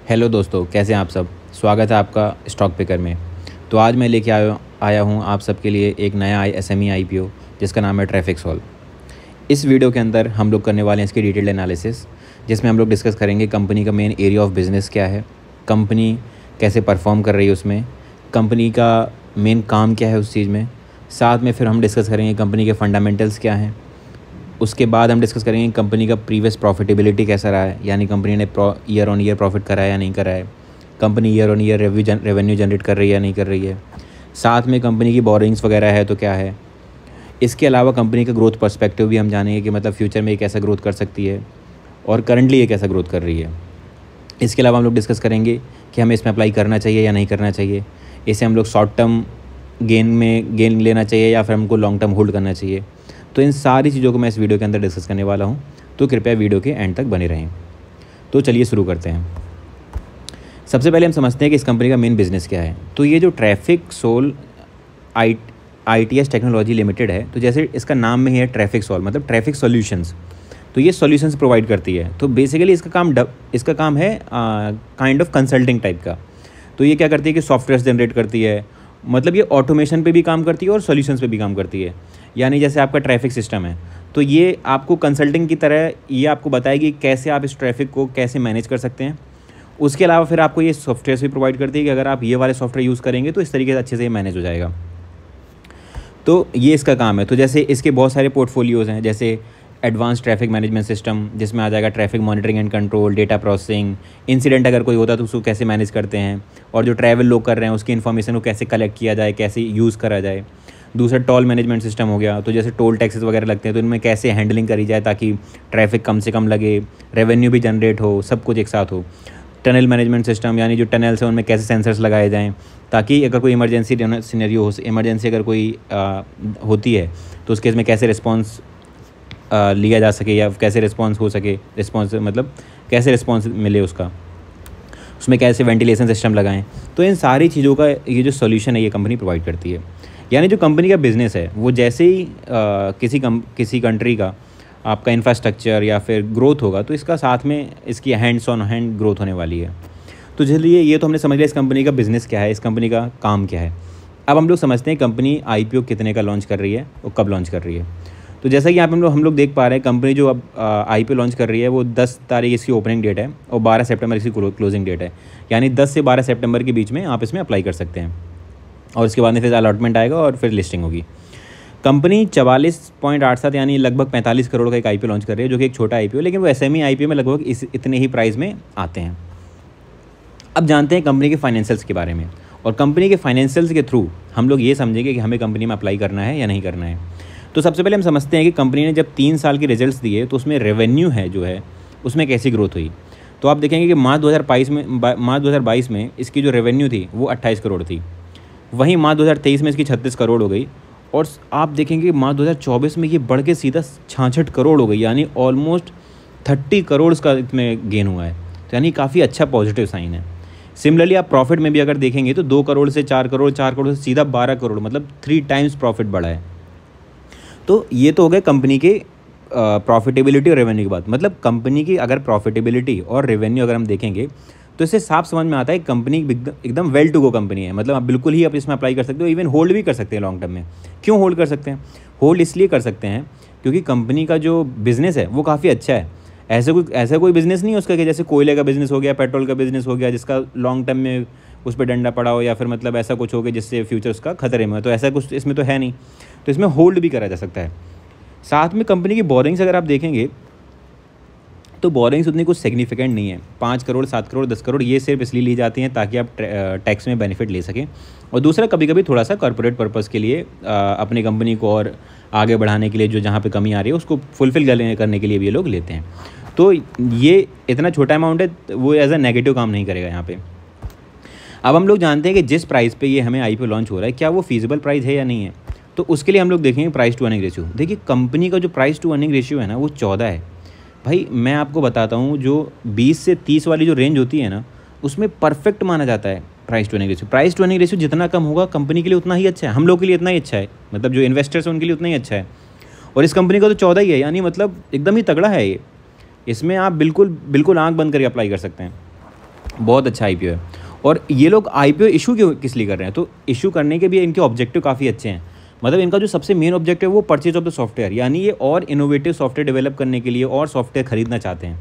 Hello दोस्तों, कैसे हैं आप सब। स्वागत है आपका स्टॉक पिकर में। तो आज मैं लेके आया हूँ आप सबके लिए एक नया एसएमई आईपीओ जिसका नाम है ट्रैफिक सॉल्व। इस वीडियो के अंदर हम लोग करने वाले हैं इसकी डिटेल्ड एनालिसिस, जिसमें हम लोग डिस्कस करेंगे कंपनी का मेन एरिया ऑफ बिज़नेस क्या है, कंपनी कैसे परफॉर्म कर रही है उसमें, कंपनी का मेन काम क्या है उस चीज़ में। साथ में फिर हम डिस्कस करेंगे कंपनी के फंडामेंटल्स क्या हैं। उसके बाद हम डिस्कस करेंगे कंपनी का प्रीवियस प्रॉफिटेबिलिटी कैसा रहा है, यानी कंपनी ने ईयर ऑन ईयर प्रॉफिट करा है या नहीं करा है, company year on year revenue generate कर रही है या नहीं कर रही है। साथ में कंपनी की बोरिंग्स वगैरह है तो क्या है। इसके अलावा कंपनी का ग्रोथ पर्सपेक्टिव भी हम जानेंगे कि मतलब फ्यूचर में ये कैसा ग्रोथ कर सकती है और करंटली ये कैसा ग्रोथ कर रही है। इसके अलावा हम लोग डिस्कस करेंगे कि हमें इसमें अप्लाई करना चाहिए या नहीं करना चाहिए, इसे हम लोग शॉर्ट टर्म गेन लेना चाहिए या फिर हमको लॉन्ग टर्म होल्ड करना चाहिए। तो इन सारी चीज़ों को मैं इस वीडियो के अंदर डिस्कस करने वाला हूँ, तो कृपया वीडियो के एंड तक बने रहें। तो चलिए शुरू करते हैं। सबसे पहले हम समझते हैं कि इस कंपनी का मेन बिज़नेस क्या है। तो ये जो traffic sol ITS technology limited है, तो जैसे इसका नाम में ही है ट्रैफिक सोल मतलब ट्रैफिक सॉल्यूशंस, तो ये सॉल्यूशंस प्रोवाइड करती है। तो बेसिकली इसका काम है काइंड ऑफ कंसल्टिंग टाइप का। तो ये क्या करती है कि सॉफ्टवेयर जनरेट करती है, मतलब ये ऑटोमेशन पे भी काम करती है और सॉल्यूशंस पे भी काम करती है। यानी जैसे आपका ट्रैफिक सिस्टम है, तो ये आपको कंसल्टिंग की तरह ये आपको बताएगी कैसे आप इस ट्रैफिक को कैसे मैनेज कर सकते हैं। उसके अलावा फिर आपको ये सॉफ्टवेयर भी प्रोवाइड करती है कि अगर आप ये वाले सॉफ्टवेयर यूज़ करेंगे तो इस तरीके से अच्छे से ये मैनेज हो जाएगा। तो ये इसका काम है। तो जैसे इसके बहुत सारे पोर्टफोलियोज़ हैं, जैसे एडवांस ट्रैफिक मैनेजमेंट सिस्टम, जिसमें आ जाएगा traffic monitoring and control, data processing, incident अगर कोई होता है तो उसको कैसे मैनेज करते हैं, और जो ट्रैवल लोग कर रहे हैं उसकी इन्फॉर्मेशन को कैसे कलेक्ट किया जाए, कैसे यूज़ करा जाए। दूसरा टोल मैनेजमेंट सिस्टम हो गया, तो जैसे टोल टैक्सेस वगैरह लगते हैं तो इनमें कैसे हैंडलिंग करी जाए ताकि ट्रैफिक कम से कम लगे, रेवेन्यू भी जनरेट हो, सब कुछ एक साथ हो। टनल मैनेजमेंट सिस्टम, यानी जो टनल्स हैं उनमें कैसे सेंसर्स लगाए जाएँ ताकि अगर कोई इमरजेंसी सिनेरियो हो, इमरजेंसी अगर कोई होती है तो उस केस में कैसे रिस्पॉन्स लिया जा सके या कैसे रिस्पॉन्स हो सके, रिस्पॉन्स मतलब कैसे रिस्पॉन्स मिले उसका, उसमें कैसे वेंटिलेशन सिस्टम लगाएं। तो इन सारी चीज़ों का ये जो सॉल्यूशन है ये कंपनी प्रोवाइड करती है। यानी जो कंपनी का बिज़नेस है वो जैसे ही किसी कंट्री का आपका इंफ्रास्ट्रक्चर या फिर ग्रोथ होगा तो इसका साथ में इसकी हैंड्स ऑन हैंड ग्रोथ होने वाली है। तो चलिए ये तो हमने समझ लिया इस कंपनी का बिज़नेस क्या है, इस कंपनी का काम क्या है। अब हम लोग समझते हैं कंपनी IPO कितने का लॉन्च कर रही है और कब लॉन्च कर रही है। तो जैसा कि यहाँ पे हम लोग देख पा रहे हैं, कंपनी जो अब IPO लॉन्च कर रही है वो 10 तारीख इसकी ओपनिंग डेट है और 12 सितंबर इसकी क्लोजिंग डेट है। यानी 10 से 12 सितंबर के बीच में आप इसमें अप्लाई कर सकते हैं और उसके बाद में फिर अलॉटमेंट आएगा और फिर लिस्टिंग होगी। कंपनी 44.87 यानी लगभग 45 करोड़ का एक IPO लॉन्च कर रही है, जो कि एक छोटा IPO, लेकिन वो SME IPO में लगभग इतने ही प्राइस में आते हैं। अब जानते हैं कंपनी के फाइनेंशियल्स के बारे में, और कंपनी के फाइनेंशियल्स के थ्रू हम लोग ये समझेंगे कि हमें कंपनी में अप्लाई करना है या नहीं करना है। तो सबसे पहले हम समझते हैं कि कंपनी ने जब 3 साल के रिजल्ट्स दिए तो उसमें रेवेन्यू है जो है उसमें कैसी ग्रोथ हुई। तो आप देखेंगे कि मार्च 2022 में इसकी जो रेवेन्यू थी वो 28 करोड़ थी, वहीं मार्च 2023 में इसकी 36 करोड़ हो गई, और आप देखेंगे मार्च 2024 में ये बढ़ के सीधा 66 करोड़ हो गई, यानी ऑलमोस्ट 30 करोड़ का इसमें गेन हुआ है। तो यानी काफ़ी अच्छा पॉजिटिव साइन है। सिमिलरली आप प्रॉफिट में भी अगर देखेंगे तो 2 करोड़ से 4 करोड़, 4 करोड़ से सीधा 12 करोड़, मतलब 3 टाइम्स प्रॉफिट बढ़ा है। तो ये तो हो गए कंपनी के प्रॉफिटेबिलिटी और रेवेन्यू की बात। मतलब कंपनी की अगर प्रॉफिटेबिलिटी और रेवेन्यू अगर हम देखेंगे तो इससे साफ समझ में आता है कंपनी एकदम वेल टू गो कंपनी है। मतलब आप बिल्कुल ही आप इसमें अप्लाई कर सकते हो, इवन होल्ड भी कर सकते हैं लॉन्ग टर्म में। क्यों होल्ड कर सकते हैं? होल्ड इसलिए कर सकते हैं क्योंकि कंपनी का जो बिज़नेस है वो काफ़ी अच्छा है। ऐसा कोई बिज़नेस नहीं है उसका कि जैसे कोयले का बिज़नेस हो गया, पेट्रोल का बिज़नेस हो गया, जिसका लॉन्ग टर्म में उस पर डंडा पड़ा हो या फिर मतलब ऐसा कुछ हो गया जिससे फ्यूचर उसका खतरे में हो। तो ऐसा कुछ इसमें तो है नहीं, तो इसमें होल्ड भी करा जा सकता है। साथ में कंपनी की बोरिंग्स अगर आप देखेंगे तो बोरिंग्स उतनी कुछ सिग्निफिकेंट नहीं है। 5 करोड़, 7 करोड़, 10 करोड़ ये सिर्फ इसलिए ली जाती हैं ताकि आप टैक्स में बेनिफिट ले सकें, और दूसरा कभी कभी थोड़ा सा कॉर्पोरेट पर्पज़ के लिए अपनी कंपनी को और आगे बढ़ाने के लिए जो जहाँ पे कमी आ रही है उसको फुलफ़िल करने के लिए भी ये लोग लेते हैं। तो ये इतना छोटा अमाउंट है, वो एज अ नेगेटिव काम नहीं करेगा यहाँ पे। अब हम लोग जानते हैं कि जिस प्राइस पे ये हमें IPO लॉन्च हो रहा है क्या वो फीजिबल प्राइस है या नहीं है। तो उसके लिए हम लोग देखेंगे प्राइस टू अर्निंग रेशियो। देखिए कंपनी का जो प्राइस टू अर्निंग रेशियो है ना वो 14 है। भाई मैं आपको बताता हूँ, जो 20 से 30 वाली जो रेंज होती है ना उसमें परफेक्ट माना जाता है price to earning ratio. Price to earning ratio जितना कम होगा कंपनी के लिए उतना ही अच्छा है, हम लोग के लिए इतना ही अच्छा है, मतलब जो इन्वेस्टर्स हैं उनके लिए उतना ही अच्छा है। और इस कंपनी का तो 14 ही है, यानी मतलब एकदम ही तगड़ा है ये। इसमें आप बिल्कुल आंख बंद करके अप्लाई कर सकते हैं। बहुत अच्छा आईपीओ है। और ये लोग आईपीओ इशू क्यों किस लिए कर रहे हैं, तो इशू करने के भी इनके ऑब्जेक्टिव काफ़ी अच्छे हैं। मतलब इनका जो सबसे मेन ऑब्जेक्टिव है वो परचेज ऑफ द सॉफ्टवेयर, यानी ये और इनोवेटिव सॉफ्टवेयर डेवलप करने के लिए और सॉफ्टवेयर खरीदना चाहते हैं।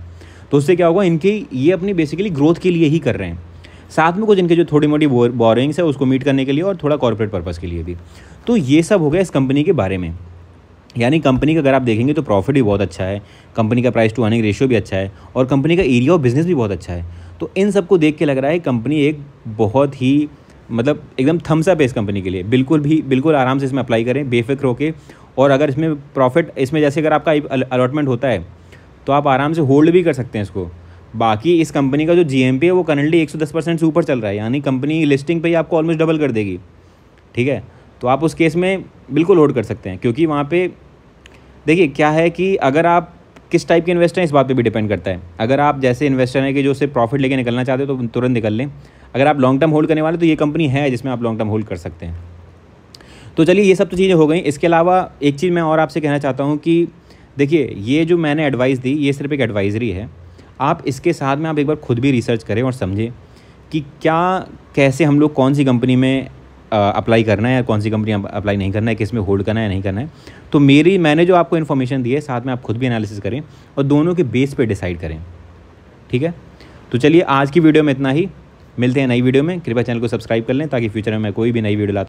तो उससे क्या होगा, इनकी ये अपनी बेसिकली ग्रोथ के लिए ही कर रहे हैं। साथ में कुछ इनके जो थोड़ी मोटी बोरिंग्स है उसको मीट करने के लिए और थोड़ा कॉर्पोरेट पर्पज़ के लिए भी। तो ये सब हो गया इस कंपनी के बारे में। यानी कंपनी का अगर आप देखेंगे तो प्रॉफिट भी बहुत अच्छा है, कंपनी का प्राइस टू अर्निंग रेशियो भी अच्छा है और कंपनी का एरिया ऑफ बिजनेस भी बहुत अच्छा है। तो इन सबको देख के लग रहा है कंपनी एक बहुत ही मतलब एकदम थम्स अप है इस कंपनी के लिए। बिल्कुल आराम से इसमें अप्लाई करें बेफिक्र होके। और अगर इसमें प्रॉफिट, इसमें जैसे अगर आपका अलॉटमेंट होता है तो आप आराम से होल्ड भी कर सकते हैं इसको। बाकी इस कंपनी का जो जीएमपी है वो करंटली 110% से ऊपर चल रहा है, यानी कंपनी लिस्टिंग पे ही आपको ऑलमोस्ट डबल कर देगी। ठीक है, तो आप उस केस में बिल्कुल होल्ड कर सकते हैं, क्योंकि वहाँ पे देखिए क्या है कि अगर आप किस टाइप के इन्वेस्टर हैं इस बात पे भी डिपेंड करता है। अगर आप जैसे इन्वेस्टर हैं कि जो सिर्फ प्रॉफिट लेके निकलना चाहते हो तो तुरंत निकल लें। अगर आप लॉन्ग टर्म होल्ड करने वाले तो ये कंपनी है जिसमें आप लॉन्ग टर्म होल्ड कर सकते हैं। तो चलिए ये सब तो चीज़ें हो गई। इसके अलावा एक चीज़ मैं और आपसे कहना चाहता हूँ कि देखिए ये जो मैंने एडवाइस दी ये सिर्फ एक एडवाइजरी है। आप इसके साथ में आप एक बार खुद भी रिसर्च करें और समझें कि क्या कैसे हम लोग कौन सी कंपनी में अप्लाई करना है या कौन सी कंपनी अप्लाई नहीं करना है, किस में होल्ड करना है या नहीं करना है। तो मैंने जो आपको इन्फॉर्मेशन दी है साथ में आप खुद भी एनालिसिस करें और दोनों के बेस पे डिसाइड करें। ठीक है, तो चलिए आज की वीडियो में इतना ही। मिलते हैं नई वीडियो में। कृपया चैनल को सब्सक्राइब कर लें ताकि फ्यूचर में मैं कोई भी नई वीडियो लाता